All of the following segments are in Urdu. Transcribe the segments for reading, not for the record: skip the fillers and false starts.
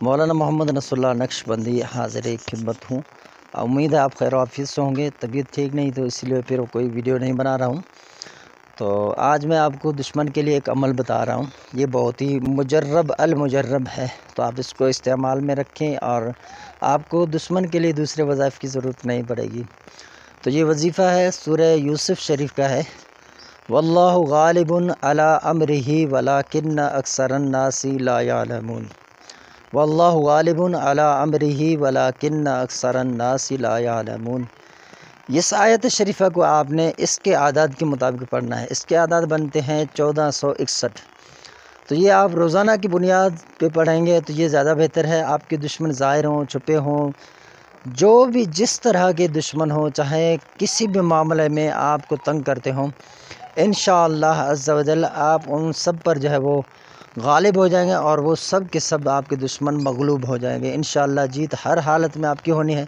مولانا محمد نصراللہ نقشبندی حاضر خدمت ہوں۔ امید ہے آپ خیر و عافیت سے ہوں گے۔ طبیعت ٹھیک نہیں تو اس لیے پھر کوئی ویڈیو نہیں بنا رہا ہوں۔ تو آج میں آپ کو دشمن کے لیے ایک عمل بتا رہا ہوں، یہ بہت ہی مجرب المجرب ہے، تو آپ اس کو استعمال میں رکھیں اور آپ کو دشمن کے لیے دوسرے وظائف کی ضرورت نہیں پڑے گی۔ تو یہ وظیفہ ہے، سورہ یوسف شریف کا ہے۔ واللہ غالب علی امرہ ولکن اکثر الناس لا یعلمون۔ واللہ غالب علی امرہ ولکن اکثر الناس لا یعلمون۔ اس آیت شریفہ کو آپ نے اس کے اعداد کے مطابق پڑھنا ہے۔ اس کے اعداد بنتے ہیں 1461۔ تو یہ آپ روزانہ کی بنیاد پہ پڑھیں گے تو یہ زیادہ بہتر ہے۔ آپ کے دشمن ظاہر ہوں، چھپے ہوں، جو بھی جس طرح کے دشمن ہوں، چاہے کسی بھی معاملے میں آپ کو تنگ کرتے ہوں، انشاءاللہ عز و جل آپ ان سب پر جو ہے وہ غالب ہو جائیں گے اور وہ سب کے سب آپ کے دشمن مغلوب ہو جائیں گے۔ انشاءاللہ جیت ہر حالت میں آپ کی ہونی ہے۔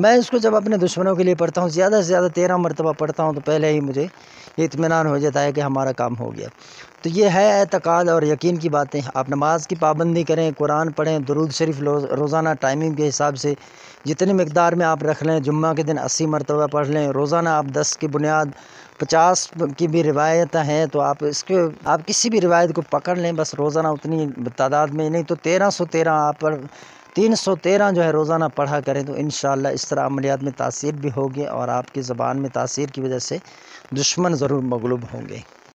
میں اس کو جب اپنے دشمنوں کے لیے پڑھتا ہوں، زیادہ سے زیادہ 13 مرتبہ پڑھتا ہوں، تو پہلے ہی مجھے یہ اطمینان ہو جاتا ہے کہ ہمارا کام ہو گیا۔ تو یہ ہے اعتقاد اور یقین کی باتیں۔ آپ نماز کی پابندی کریں، قرآن پڑھیں، درود شریف روزانہ ٹائمنگ کے حساب سے جتنی مقدار میں آپ رکھ لیں، جمعہ کے دن 80 مرتبہ پڑھ لیں، روزانہ آپ 10 کی بنیاد 50 کی بھی روایت ہیں، تو آپ کسی بھی روایت کو پکڑ لیں، بس روزانہ اتنی تعداد میں نہیں تو 1313 آپ پر 313 جو ہے روزانہ پڑھا کریں، تو انشاءاللہ اس طرح عملیات میں تاثیر بھی ہوگی اور آپ کی زبان میں تاثیر کی وجہ سے دشمن ضرور مغلوب ہوں گے۔